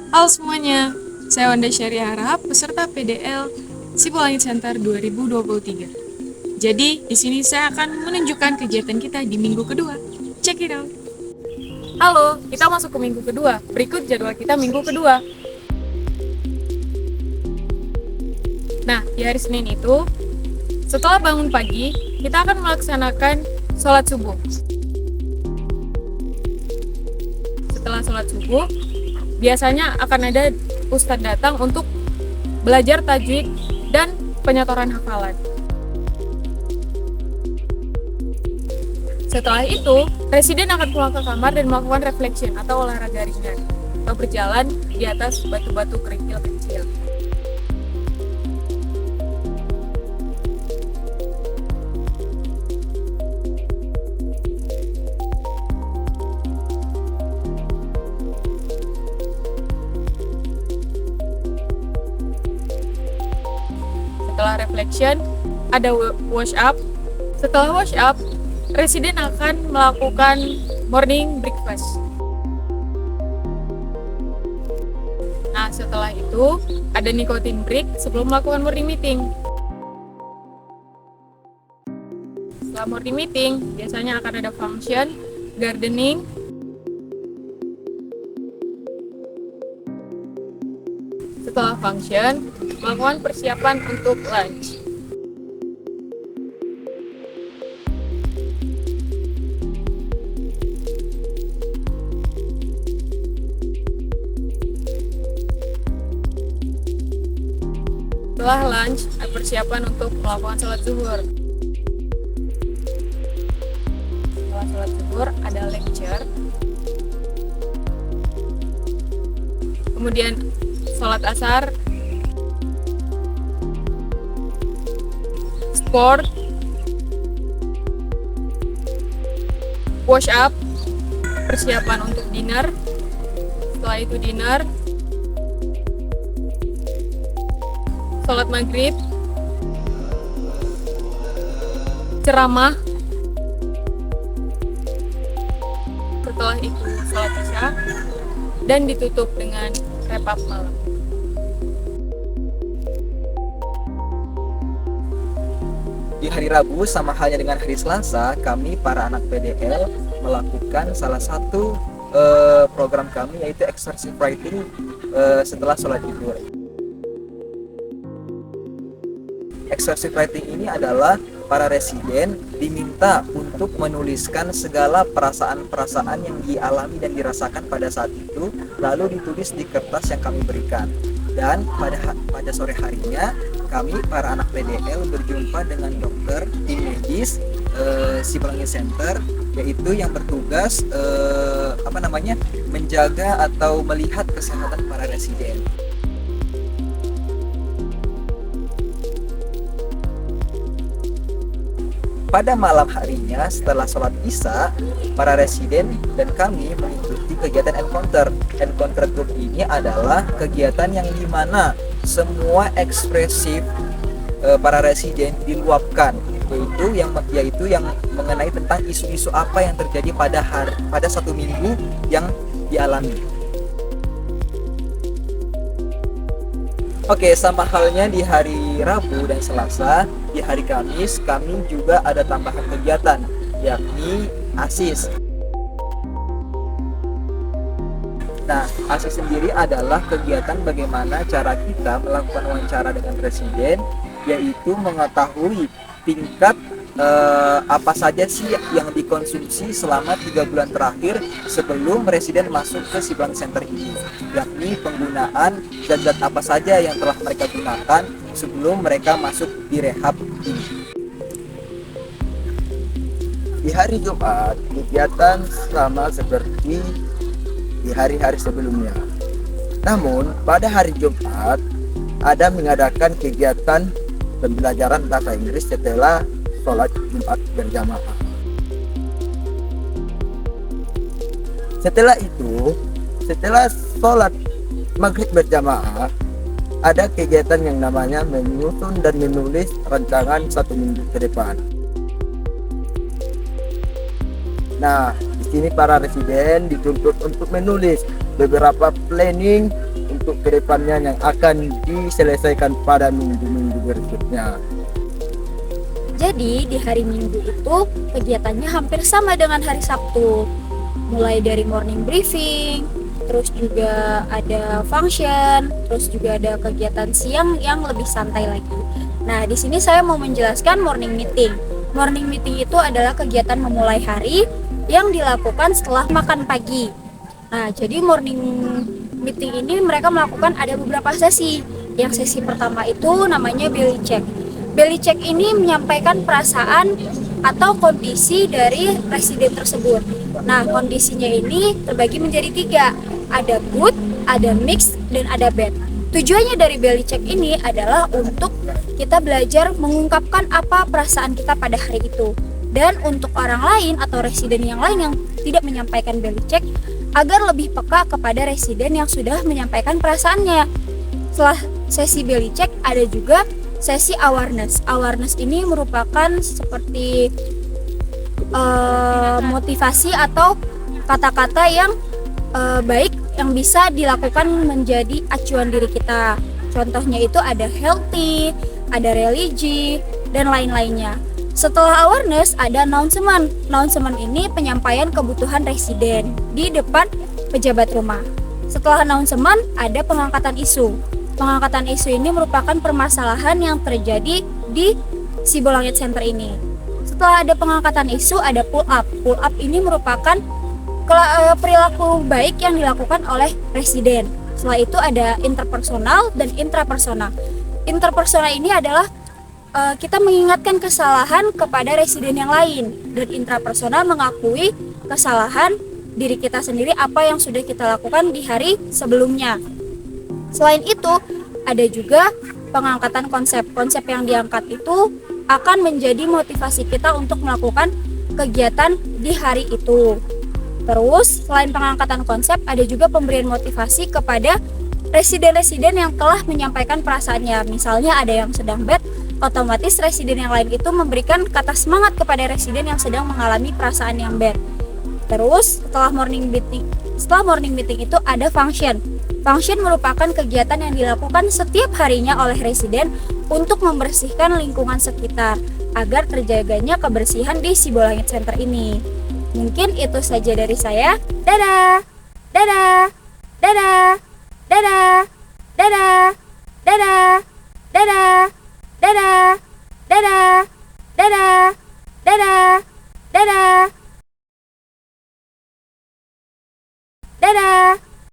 Halo semuanya, saya Wanda Syari Harahap, peserta PDL Sipolangit Center 2023. Jadi, di sini saya akan menunjukkan kegiatan kita di minggu kedua. Check it out. Halo, kita masuk ke minggu kedua. Berikut jadwal kita minggu kedua. Nah, di hari Senin itu, setelah bangun pagi, kita akan melaksanakan sholat subuh. Setelah sholat subuh, biasanya akan ada ustadz datang untuk belajar tajwid dan penyetoran hafalan. Setelah itu, residen akan pulang ke kamar dan melakukan reflection atau olahraga ringan atau berjalan di atas batu-batu kerikil kecil. Setelah reflection, ada wash up. Setelah wash up, residen akan melakukan morning breakfast. Nah, setelah itu ada nicotine break sebelum melakukan morning meeting. Setelah morning meeting, biasanya akan ada function, gardening, setelah function, melakukan persiapan untuk lunch. Setelah lunch, ada persiapan untuk melakukan sholat zuhur. Setelah sholat zuhur, ada lecture. Kemudian sholat asar, sport, wash up, persiapan untuk dinner. Setelah itu dinner, sholat maghrib, ceramah, setelah itu sholat isya, dan ditutup dengan wrap up malam. Di hari Rabu, sama halnya dengan hari Selasa, kami para anak PDL melakukan salah satu program kami, yaitu exercise writing setelah sholat Zuhur. Exercise writing ini adalah para residen diminta untuk menuliskan segala perasaan-perasaan yang dialami dan dirasakan pada saat itu, lalu ditulis di kertas yang kami berikan. Dan pada sore harinya, kami para anak PDL berjumpa dengan dokter tim medis Sipolangit Center, yaitu yang bertugas menjaga atau melihat kesehatan para residen. Pada malam harinya setelah sholat isya, para residen dan kami mengikuti kegiatan encounter. Encounter group ini adalah kegiatan yang dimana semua ekspresif para residen diluapkan, yaitu yang mengenai tentang isu-isu apa yang terjadi pada satu minggu yang dialami. Oke, sama halnya di hari Rabu dan Selasa, di hari Kamis kami juga ada tambahan kegiatan, yakni ASIS. Nah, ASIS sendiri adalah kegiatan bagaimana cara kita melakukan wawancara dengan residen, yaitu mengetahui tingkat apa saja sih yang dikonsumsi selama 3 bulan terakhir sebelum residen masuk ke Sipolangit Center ini, yakni penggunaan zat-zat apa saja yang telah mereka gunakan sebelum mereka masuk di rehab ini. Di hari Jumat, kegiatan sama seperti di hari-hari sebelumnya. Namun, pada hari Jumat ada mengadakan kegiatan pembelajaran bahasa Inggris setelah sholat Jumat berjamaah. Setelah itu, setelah sholat maghrib berjamaah, ada kegiatan yang namanya menyusun dan menulis rancangan 1 minggu ke depan. Nah, di sini para residen dituntut untuk menulis beberapa planning untuk kedepannya yang akan diselesaikan pada minggu-minggu berikutnya. Jadi di hari Minggu itu kegiatannya hampir sama dengan hari Sabtu. Mulai dari morning briefing, terus juga ada function, terus juga ada kegiatan siang yang lebih santai lagi. Nah, di sini saya mau menjelaskan morning meeting. Morning meeting itu adalah kegiatan memulai hari yang dilakukan setelah makan pagi. Nah, jadi morning meeting ini mereka melakukan ada beberapa sesi. Yang sesi pertama itu namanya belly check. Belly check ini menyampaikan perasaan atau kondisi dari residen tersebut. Nah, kondisinya ini terbagi menjadi 3. Ada good, ada mixed, dan ada bad. Tujuannya dari belly check ini adalah untuk kita belajar mengungkapkan apa perasaan kita pada hari itu. Dan untuk orang lain atau residen yang lain yang tidak menyampaikan belly check, agar lebih peka kepada residen yang sudah menyampaikan perasaannya. Setelah sesi belly check, ada juga sesi awareness. Awareness ini merupakan seperti motivasi atau kata-kata yang baik yang bisa dilakukan menjadi acuan diri kita. Contohnya itu ada healthy, ada religi, dan lain-lainnya. Setelah awareness ada announcement. Announcement ini penyampaian kebutuhan residen di depan pejabat rumah. Setelah announcement ada pengangkatan isu. Pengangkatan isu ini merupakan permasalahan yang terjadi di Sibolangit Center ini. Setelah ada pengangkatan isu ada pull up. Pull up ini merupakan perilaku baik yang dilakukan oleh residen. Setelah itu ada interpersonal dan intrapersonal. Interpersonal ini adalah kita mengingatkan kesalahan kepada residen yang lain, dan intrapersonal mengakui kesalahan diri kita sendiri apa yang sudah kita lakukan di hari sebelumnya. Selain itu, ada juga pengangkatan konsep. Konsep yang diangkat itu akan menjadi motivasi kita untuk melakukan kegiatan di hari itu. Terus, selain pengangkatan konsep, ada juga pemberian motivasi kepada residen-residen yang telah menyampaikan perasaannya. Misalnya ada yang sedang bad, otomatis residen yang lain itu memberikan kata semangat kepada residen yang sedang mengalami perasaan yang bad. Terus, setelah morning meeting itu ada function. Function merupakan kegiatan yang dilakukan setiap harinya oleh residen untuk membersihkan lingkungan sekitar agar terjaganya kebersihan di Sibolangit Center ini. Mungkin itu saja dari saya. Dadah. Dadah. Dadah. Dadah. Dadah. Dadah. Dadah. Dadah. Dadah. Dadah. Dadah. Dadah. Dadah.